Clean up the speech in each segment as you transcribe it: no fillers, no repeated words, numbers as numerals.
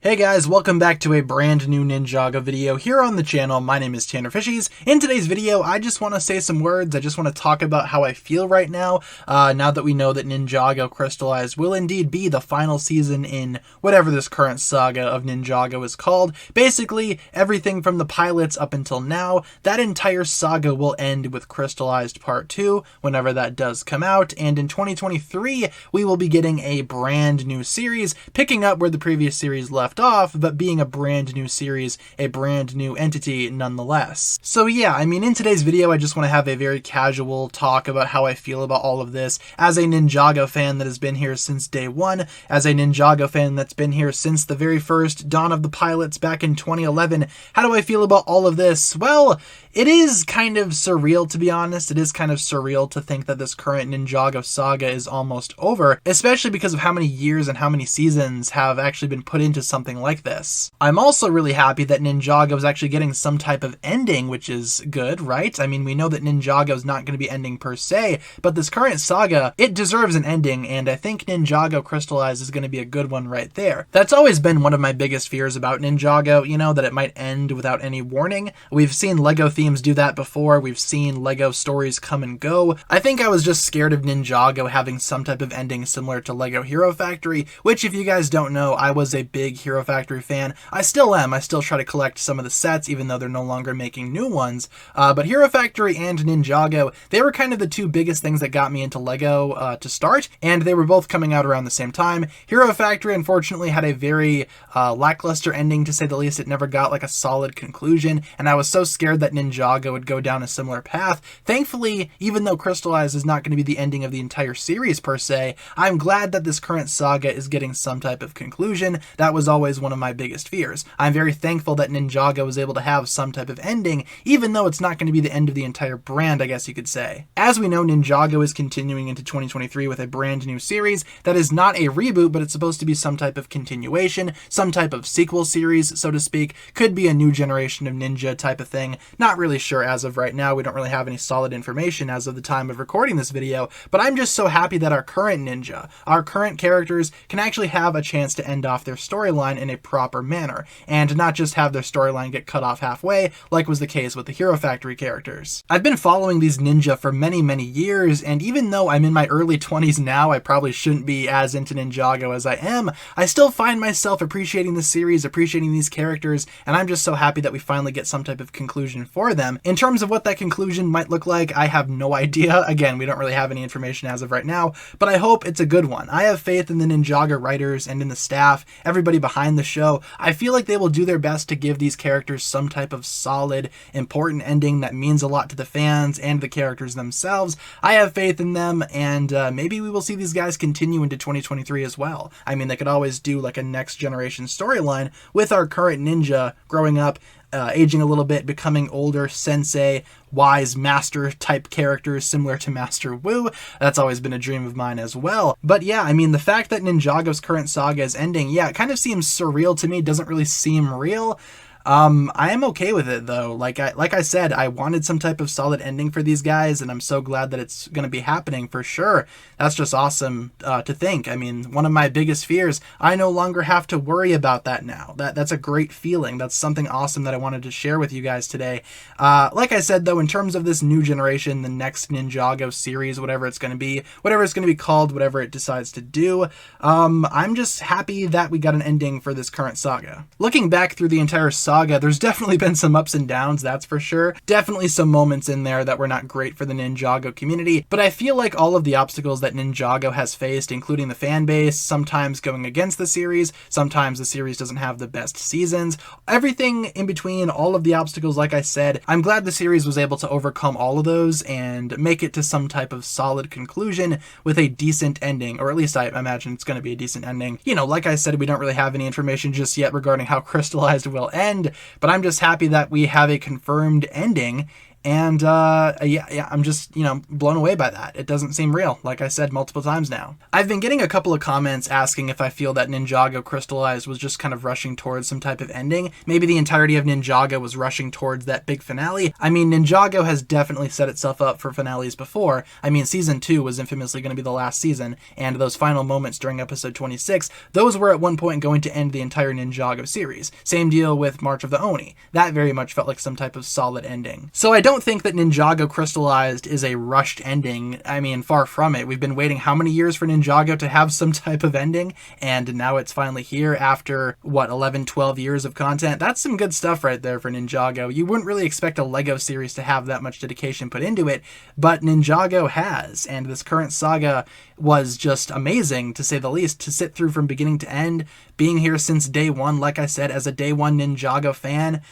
Hey guys, welcome back to a brand new Ninjago video here on the channel. My name is TannerFishies. In today's video, I just want to say some words. I just want to talk about how I feel right now, now that we know that Ninjago Crystallized will indeed be the final season in whatever this current saga of Ninjago is called. Basically, everything from the pilots up until now, that entire saga will end with Crystallized Part 2, whenever that does come out, and in 2023, we will be getting a brand new series, picking up where the previous series left off, but being a brand new series, a brand new entity nonetheless. So yeah, I mean, in today's video, I just want to have a very casual talk about how I feel about all of this as a Ninjago fan that has been here since day one, as a Ninjago fan that's been here since the very first dawn of the pilots back in 2011. How do I feel about all of this? Well, it is kind of surreal, to be honest. It is kind of surreal to think that this current Ninjago saga is almost over, especially because of how many years and how many seasons have actually been put into something like this. I'm also really happy that Ninjago is actually getting some type of ending, which is good, right? I mean, we know that Ninjago is not going to be ending per se, but this current saga, it deserves an ending, and I think Ninjago Crystallized is going to be a good one right there. That's always been one of my biggest fears about Ninjago, you know, that it might end without any warning. We've seen Lego themes do that before. We've seen Lego stories come and go. I think I was just scared of Ninjago having some type of ending similar to Lego Hero Factory, which, if you guys don't know, I was a big Hero Factory fan. I still am. I still try to collect some of the sets, even though they're no longer making new ones. But Hero Factory and Ninjago, they were kind of the two biggest things that got me into Lego to start, and they were both coming out around the same time. Hero Factory, unfortunately, had a very lackluster ending, to say the least. It never got like a solid conclusion, and I was so scared that Ninjago would go down a similar path. Thankfully, even though Crystallized is not going to be the ending of the entire series per se, I'm glad that this current saga is getting some type of conclusion. That was always one of my biggest fears. I'm very thankful that Ninjago was able to have some type of ending, even though it's not going to be the end of the entire brand, I guess you could say. As we know, Ninjago is continuing into 2023 with a brand new series that is not a reboot, but it's supposed to be some type of continuation, some type of sequel series, so to speak. Could be a new generation of ninja type of thing. Not really sure as of right now. We don't really have any solid information as of the time of recording this video, but I'm just so happy that our current ninja, our current characters, can actually have a chance to end off their storyline in a proper manner, and not just have their storyline get cut off halfway, like was the case with the Hero Factory characters. I've been following these ninja for many years, and even though I'm in my early 20s now, I probably shouldn't be as into Ninjago as I am, I still find myself appreciating the series, appreciating these characters, and I'm just so happy that we finally get some type of conclusion for them. In terms of what that conclusion might look like, I have no idea. Again, we don't really have any information as of right now, but I hope it's a good one. I have faith in the Ninjago writers and in the staff, everybody behind the show. I feel like they will do their best to give these characters some type of solid, important ending that means a lot to the fans and the characters themselves. I have faith in them, and maybe we will see these guys continue into 2023 as well. I mean, they could always do like a next generation storyline with our current ninja growing up, aging a little bit, becoming older, sensei, wise master type characters similar to Master Wu. That's always been a dream of mine as well. But yeah, I mean, the fact that Ninjago's current saga is ending, yeah, it kind of seems surreal to me. It doesn't really seem real. I am okay with it though. Like I said, I wanted some type of solid ending for these guys, and I'm so glad that it's going to be happening for sure. That's just awesome to think. I mean, one of my biggest fears, I no longer have to worry about that now. That's a great feeling. That's something awesome that I wanted to share with you guys today. Like I said though, in terms of this new generation, the next Ninjago series, whatever it's going to be called, whatever it decides to do, I'm just happy that we got an ending for this current saga. Looking back through the entire saga, there's definitely been some ups and downs, that's for sure. Definitely some moments in there that were not great for the Ninjago community, but I feel like all of the obstacles that Ninjago has faced, including the fan base, sometimes going against the series, sometimes the series doesn't have the best seasons, everything in between, all of the obstacles, like I said, I'm glad the series was able to overcome all of those and make it to some type of solid conclusion with a decent ending, or at least I imagine it's going to be a decent ending. You know, like I said, we don't really have any information just yet regarding how Crystallized will end, but I'm just happy that we have a confirmed ending And yeah, I'm just, blown away by that. It doesn't seem real, like I said multiple times now. I've been getting a couple of comments asking if I feel that Ninjago Crystallized was just kind of rushing towards some type of ending. Maybe the entirety of Ninjago was rushing towards that big finale. I mean, Ninjago has definitely set itself up for finales before. I mean, season 2 was infamously going to be the last season, and those final moments during episode 26, those were at one point going to end the entire Ninjago series. Same deal with March of the Oni. That very much felt like some type of solid ending. So I don't think that Ninjago Crystallized is a rushed ending. I mean, far from it. We've been waiting how many years for Ninjago to have some type of ending, and now it's finally here after, 11, 12 years of content? That's some good stuff right there for Ninjago. You wouldn't really expect a Lego series to have that much dedication put into it, but Ninjago has, and this current saga was just amazing, to say the least, to sit through from beginning to end, being here since day one, like I said, as a day one Ninjago fan.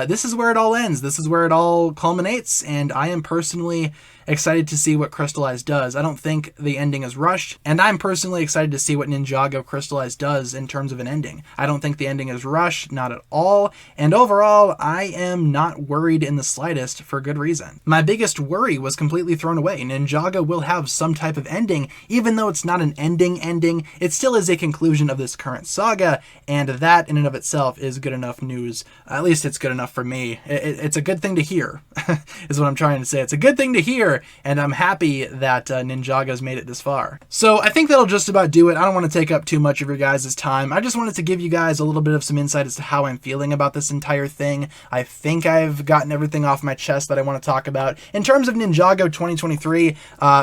This is where it all ends. This is where it all culminates, and I am personally excited to see what Crystallized does. I don't think the ending is rushed, and I'm personally excited to see what Ninjago Crystallized does in terms of an ending. I don't think the ending is rushed, not at all, and overall, I am not worried in the slightest, for good reason. My biggest worry was completely thrown away. Ninjago will have some type of ending, even though it's not an ending, it still is a conclusion of this current saga, and that in and of itself is good enough news. At least it's good enough for me. It's a good thing to hear, is what I'm trying to say. It's a good thing to hear, and I'm happy that Ninjago's made it this far. So I think that'll just about do it. I don't want to take up too much of your guys' time. I just wanted to give you guys a little bit of some insight as to how I'm feeling about this entire thing. I think I've gotten everything off my chest that I want to talk about. In terms of Ninjago 2023,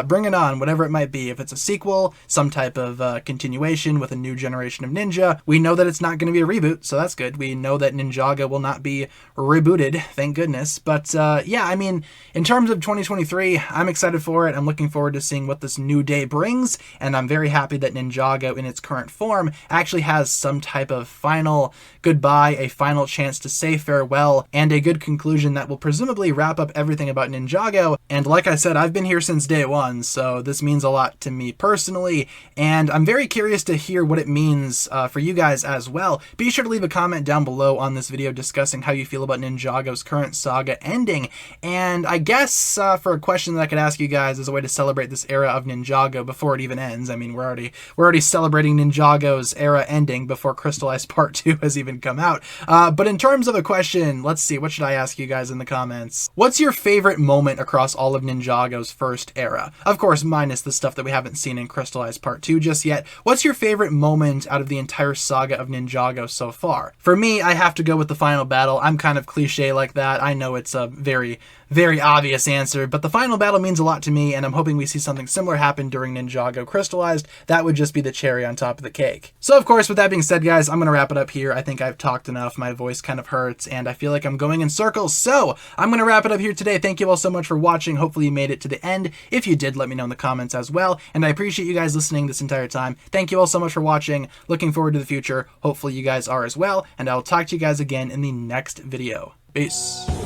bring it on, whatever it might be. If it's a sequel, some type of continuation with a new generation of ninja, we know that it's not going to be a reboot, so that's good. We know that Ninjago will not be rebooted, thank goodness. But yeah, I mean, in terms of 2023, I'm excited for it. I'm looking forward to seeing what this new day brings, and I'm very happy that Ninjago in its current form actually has some type of final goodbye, a final chance to say farewell, and a good conclusion that will presumably wrap up everything about Ninjago. And like I said, I've been here since day one, so this means a lot to me personally, and I'm very curious to hear what it means for you guys as well. Be sure to leave a comment down below on this video discussing how you feel about Ninjago's current saga ending, and I guess for a question that I could ask you guys as a way to celebrate this era of Ninjago before it even ends. I mean, we're already celebrating Ninjago's era ending before Crystallized Part 2 has even come out. But in terms of a question, let's see, what should I ask you guys in the comments? What's your favorite moment across all of Ninjago's first era? Of course, minus the stuff that we haven't seen in Crystallized Part 2 just yet. What's your favorite moment out of the entire saga of Ninjago so far? For me, I have to go with the final battle. I'm kind of cliche like that. I know it's a very obvious answer, but the final battle means a lot to me, and I'm hoping we see something similar happen during Ninjago Crystallized. That would just be the cherry on top of the cake. So of course, with that being said, guys, I'm going to wrap it up here. I think I've talked enough. My voice kind of hurts, and I feel like I'm going in circles, so I'm going to wrap it up here today. Thank you all so much for watching. Hopefully you made it to the end. If you did, let me know in the comments as well, and I appreciate you guys listening this entire time. Thank you all so much for watching. Looking forward to the future. Hopefully you guys are as well, and I'll talk to you guys again in the next video. Peace.